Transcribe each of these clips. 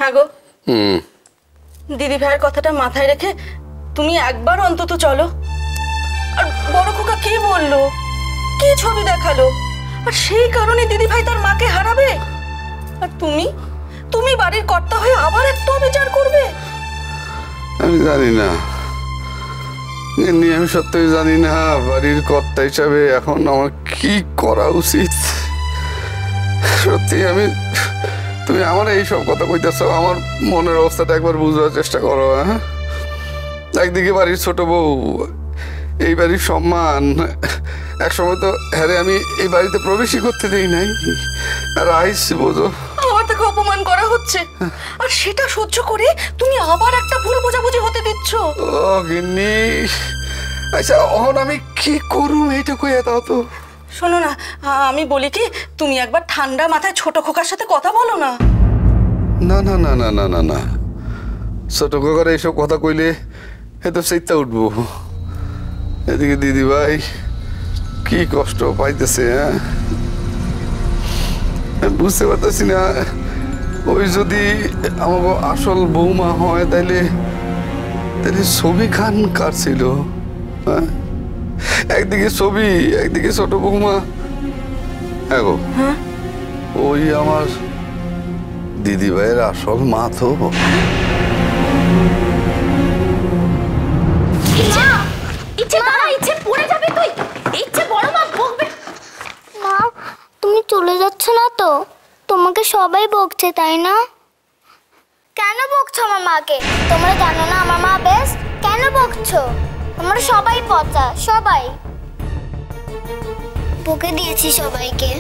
হ্যাঁ গো, দিদি ভাইয়ের কথাটা মাথায় রেখে তুমি একবার অন্তত চলো। আর বড় খোকা কি বললো, কি ছবি দেখালো, আর সেই কারণে দিদি ভাই তার মাকে হারাবে? আর তুমি তুমি বাড়ির কর্তা হয়ে আবার একটা বিচার করবে? আমি জানি না, আমি সত্যি জানি না বাড়ির কর্তা হিসাবে এখন আমার কি করা উচিত। সত্যি তুমি আমার এইসব কথা কইতেছো, আমার মনের অবস্থাটা একবার বুঝবার চেষ্টা করো। হ্যাঁ, একদিকে বাড়ির ছোট বউ, এই বাড়ির সম্মান, একসময় তো হ্যাঁ আমি এই বাড়িতে প্রবেশই করতে দেই নাই, আর আইসি বোঝো আমার থেকে অপমান করা হচ্ছে, আর সেটা সহ্য করে তুমি আবার একটা ভুল বোঝাবুঝি হতে দিচ্ছ। ও গিন্নি, আচ্ছা এখন আমি কি করুম এইটা কইয়া দাও তো। শোনো না, আমি বলি কি, তুমি একবার ঠান্ডা মাথায় ছোট খোকার সাথে কথা বলো না। না না না না না না না, ছোট খোকার এইসব কথা কইলে এ তো চিন্তা উঠবো। এদিকে দিদি ভাই কি কষ্ট পাইতেছে, হ্যাঁ বুঝতে পারতেছি না। ওই যদি আমাকে আসল বৌমা হয় তাইলে ছবি খান কার ছিল? হ্যাঁ, একদিকে ছবি, একদিকে ছোট বৌমা। হ্যাঁ গো, ওই আমার দিদি ভাইয়ের আসল মা তো। মা, তুমি চলে যাচ্ছ না তো? তোমাকে সবাই বকছে তাই না? কেন বকছো আমার মাকে? তোমরা জানো না আমার মা বেস্ট? কেন বকছো? আমরা সবাই পচা, সবাই বকে দিয়েছি সবাইকে।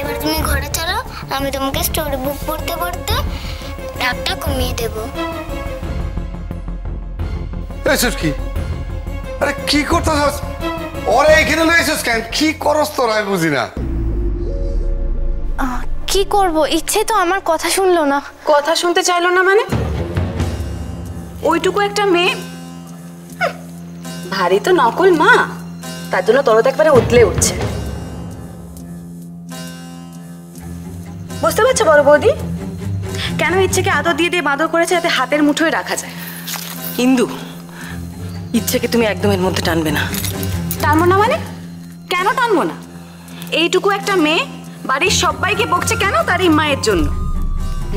এবার তুমি ঘরে চলো, আমি তোমাকে স্টোরি বুক পড়তে পড়তে রাগটা কমিয়ে দেবো। এসব কি? আরে কি করতেছস? ওরে এখানে লইছস কেন? কি করস তোরা আমি বুঝি না। কি করব, ইচ্ছে তো আমার কথা শুনলো না। কথা শুনতে চাইলো না মানে? ওইটুকু একটা মেয়ে, ভারী তো নকল মা, তার জন্য তরত একবারে উতলে উঠছে। বুঝতে পারছো বড় বৌদি, কেন ইচ্ছেকে আদর দিয়ে দিয়ে বাঁদর করেছে যাতে হাতের মুঠোয় রাখা যায়। হিন্দু, ইচ্ছেকে তুমি একদম এর মধ্যে টানবে না। টানবো না মানে? কেন টানবো না? এইটুকু একটা মেয়ে বাড়ির সবাইকে বকছে কেন? তার এই মায়ের জন্য।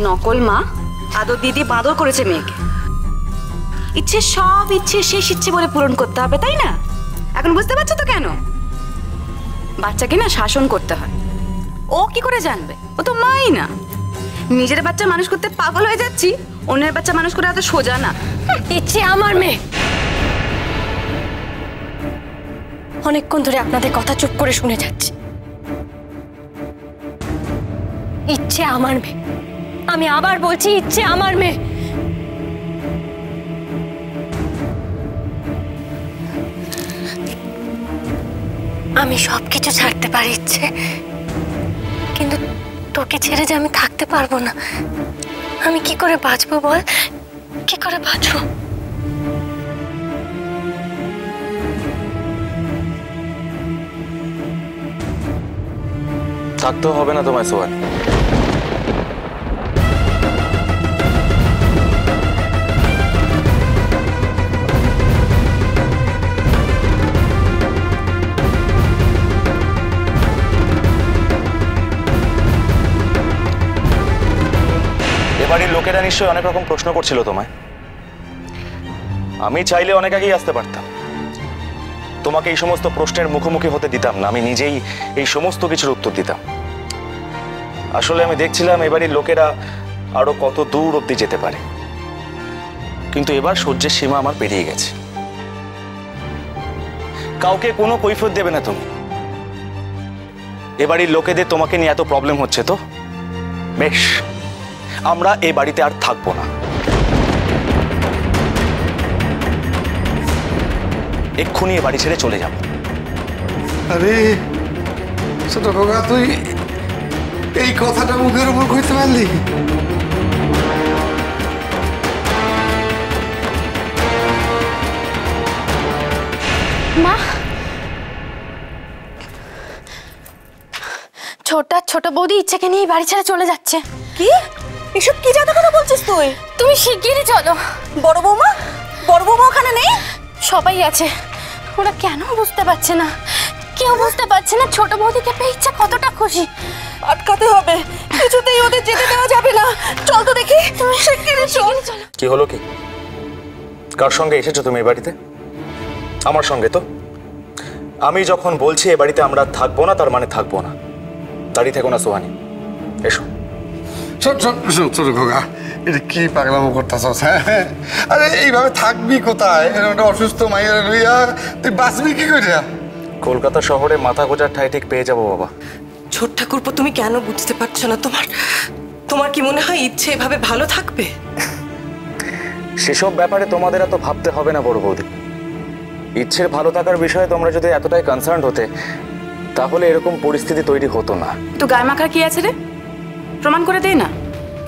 নকল মা আদর দিয়ে দিয়ে বাঁদর করেছে মেয়েকে। ইচ্ছে সব ইচ্ছে শেষ ইচ্ছে বলে পূরণ করতে হবে, তাই না? এখন বুঝতে পারছো তো কেন বাচ্চাকে না শাসন করতে হয়। ও কি করে জানবে? ও তো মাই না। নিজের বাচ্চা মানুষ করতে পাগল হয়ে যাচ্ছি, অন্যের বাচ্চা মানুষ করে এত সোজা না। ইচ্ছে আমার মেয়ে। অনেকক্ষণ ধরে আপনাদের কথা চুপ করে শুনে যাচ্ছি। ইচ্ছে আমার মেয়ে, আমি আবার বলছি ইচ্ছে আমার মেয়ে। আমি সবকিছু ছাড়তে পারি ইচ্ছে, কিন্তু তোকে ছেড়ে যে আমি থাকতে পারবো না। আমি কি করে বাঁচবো বল, কি করে বাঁচবো? থাকতেও হবে না তোমায় সোহান। এবাড়ির লোকেরা নিশ্চয়ই অনেক রকম প্রশ্ন করছিল তোমায়। আমি চাইলে অনেক আগেই আসতে পারতাম, তোমাকে এই সমস্ত প্রশ্নের মুখোমুখি হতে দিতাম না, আমি নিজেই এই সমস্ত কিছুর উত্তর দিতাম। আসলে আমি দেখছিলাম এবাড়ির লোকেরা আরো কত দূর অব্দি যেতে পারে, কিন্তু এবার সহ্যের সীমা আমার পেরিয়ে গেছে। কাউকে কোনো কৈফিয়ত দেবে না তুমি। এবাড়ির লোকেদের তোমাকে নিয়ে এত প্রবলেম হচ্ছে তো বেশ, আমরা এই বাড়িতে আর থাকবো না। এক্ষুনি এ বাড়ি ছেড়ে চলে যাব। আরে ছোট খোকা, তুই এই কথাটা মুখের উপর কইতে পারলি? মা, ছোট বৌদি ইচ্ছেকে নিয়ে বাড়ি ছেড়ে চলে যাচ্ছে। কি? এসব কি জাদা কথা বলছিস তুই? তুমি শিগগিরই চলো। বড় বৌমা ওখানে নেই? সবাই আছে, ওরা কেন বুঝতে পারছে না? কেউ বুঝতে পারছে না ছোট বৌদিকে পেয়ে ইচ্ছা কতটা খুশি। আটকাতে হবে, কিছুতেই ওদের যেতে দেওয়া যাবে না। চল তো দেখি, তুমি শিগগিরই চল। কি হলো কি? কার সঙ্গে এসেছো তুমি এ বাড়িতে? আমার সঙ্গে তো। আমি যখন বলছি এ বাড়িতে আমরা থাকবো না, তার মানে থাকবো না। দাঁড়িয়ে থেকো না সোহানি, এসো। শোন শোন শোন ছোট খোকা, এটা কি পাগলামো করতেছস? হ্যাঁ, আরে এইভাবে থাকবি কোথায়? এরকম একটা অসুস্থ মাইয়ার লইয়া তুই বাঁচবি কি করিয়া? কলকাতা শহরে মাথা গোজার ঠাই ঠিক পেয়ে যাবো বাবা। ছোট ঠাকুরপো, তুমি কেন বুঝতে পারছো না? তোমার কি মনে হয় ইচ্ছে এভাবে ভালো থাকবে? সেসব ব্যাপারে তোমাদের এত ভাবতে হবে না বড় বৌদি। ইচ্ছের ভালো থাকার বিষয়ে তোমরা যদি এতটাই কনসার্ন হতে, তাহলে এরকম পরিস্থিতি তৈরি হতো না। তো গায়ে মাখার কি আছে রে? প্রমাণ করে দে না,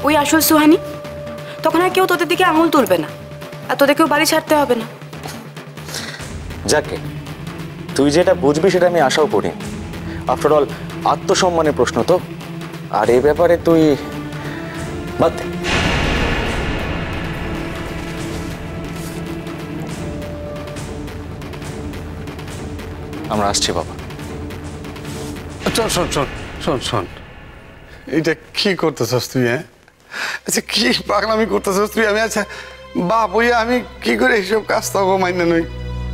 ওই আসল সুহানি। তখন আর কেউ তোদের দিকে আঙুল তুলবে না, আর তোদেরকেও বাড়ি ছাড়তে হবে না। যাকে তুই যেটা বুঝবি সেটা আমি আশাও করি। আফটার অল আত্মসম্মানের প্রশ্ন তো, আর এই ব্যাপারে তুই বাদ দে। আমরা আসছি বাবা। শোন শোন শোন শোন শোন, এটা কি করতেছস তুই? হ্যাঁ, আচ্ছা কি পাগলামি করতেছস তুই? আমি আচ্ছা বাপ হইয়া আমি কি করে এইসব কাজ তখন মাইনে নই?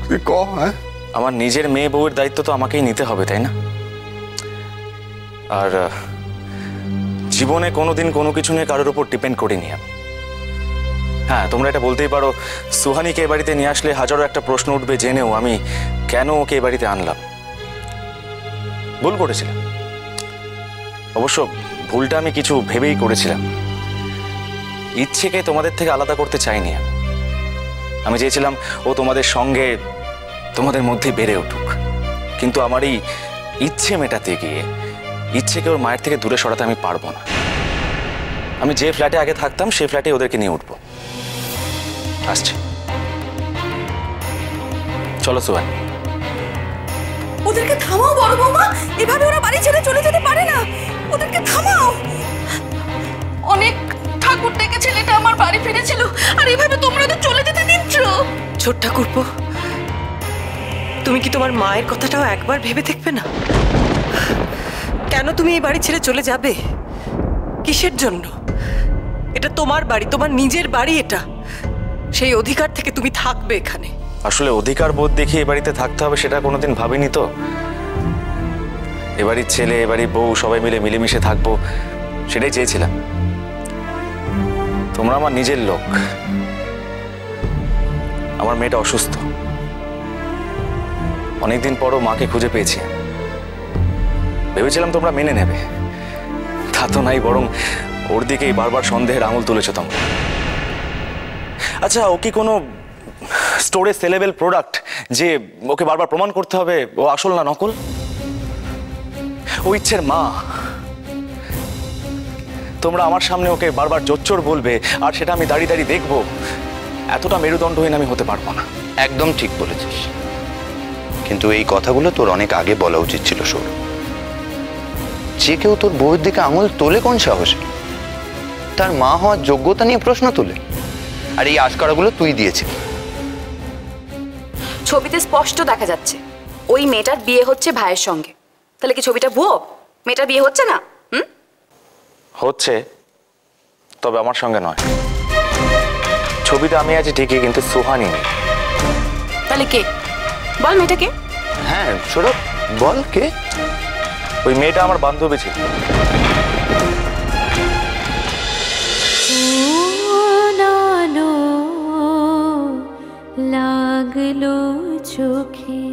তুই ক। হ্যাঁ, আমার নিজের মেয়ে বউয়ের দায়িত্ব তো আমাকেই নিতে হবে, তাই না? আর জীবনে কোনোদিন কোনো কিছু নিয়ে কারোর উপর ডিপেন্ড করিনি আমি। হ্যাঁ, তোমরা এটা বলতেই পারো সুহানিকে এ বাড়িতে নিয়ে আসলে হাজারো একটা প্রশ্ন উঠবে, জেনেও আমি কেন ওকে এ বাড়িতে আনলাম। ভুল করেছিলাম অবশ্য, ভুলটা আমি কিছু ভেবেই করেছিলাম। ইচ্ছেকে তোমাদের থেকে আলাদা করতে চাইনি আমি চেয়েছিলাম ও তোমাদের সঙ্গে, তোমাদের মধ্যে বেড়ে উঠুক। কিন্তু আমার এই ইচ্ছে মেটাতে গিয়ে ইচ্ছেকে ওর মায়ের থেকে দূরে সরাতে আমি পারবো না। আমি যে ফ্ল্যাটে আগে থাকতাম সেই ফ্ল্যাটে ওদেরকে নিয়ে উঠবো। আসছে, চলো সুহান। ওদেরকে থামাও বড় বৌমা, এভাবে ওরা বাড়ি ছেড়ে চলে যেতে পারে না। ওদেরকে থামাও। অনেক ঠাকুর ডেকে ছেলেটা আমার বাড়ি ফিরেছিল, আর এভাবে তোমরা ওদের চলে যেতে দিচ্ছ? ছোট ঠাকুরপো, তুমি কি তোমার মায়ের কথাটাও একবার ভেবে দেখবে না? কেন তুমি এই বাড়ি ছেড়ে চলে যাবে? কিসের জন্য? এটা তোমার বাড়ি, তোমার নিজের বাড়ি এটা। সেই অধিকার থেকে তুমি থাকবে এখানে। আসলে অধিকার বোধ দেখি এ বাড়িতে থাকতে হবে সেটা কোনোদিন ভাবিনি তো। এ বাড়ির ছেলে, এ বাড়ির বউ সবাই মিলে মিলেমিশে থাকবো, সেটাই চেয়েছিলাম। তোমরা আমার নিজের লোক। আমার মেয়েটা অসুস্থ, অনেকদিন পরও মাকে খুঁজে পেয়েছি। ভেবেছিলাম তোমরা মেনে নেবে, তা তো নাই, বরং ওর দিকেই বারবার সন্দেহের আঙুল তুলেছো তোমরা। আচ্ছা, ও কি কোনো স্টোরে সেলেবল প্রোডাক্ট যে ওকে বারবার প্রমাণ করতে হবে ও আসল না নকল? ও ইচ্ছের মা। তোমরা আমার সামনে ওকে বারবার জোচ্চোর বলবে, আর সেটা আমি দাঁড়িয়ে দাঁড়িয়ে দেখবো। এতটা মেরুদণ্ডহীন আমি হতে পারবো না। একদম ঠিক বলেছিস, কিন্তু এই কথাগুলো তোর অনেক আগে বলা উচিত ছিল সৌরভ। যে কেউ তোর বউয়ের দিকে আঙুল তোলে কোন সাহসে? তার মা হওয়ার যোগ্যতা নিয়ে প্রশ্ন তোলে, আর এই আশকারাগুলো তুই দিয়েছিস। ছবিতে স্পষ্ট দেখা যাচ্ছে ওই মেয়েটার বিয়ে হচ্ছে ভাইয়ের সঙ্গে। তাহলে কি ছবিটা ভুয়ো? মেয়েটার বিয়ে হচ্ছে না? হচ্ছে, তবে আমার সঙ্গে নয়। ছবিতে আমি আছি ঠিকই, কিন্তু সুহানি নেই। তাহলে কে? বল মেয়েটা কে? হ্যাঁ সৌরভ, বল কে? ওই মেয়েটা আমার বান্ধবী ছিল। লাগলো চোখে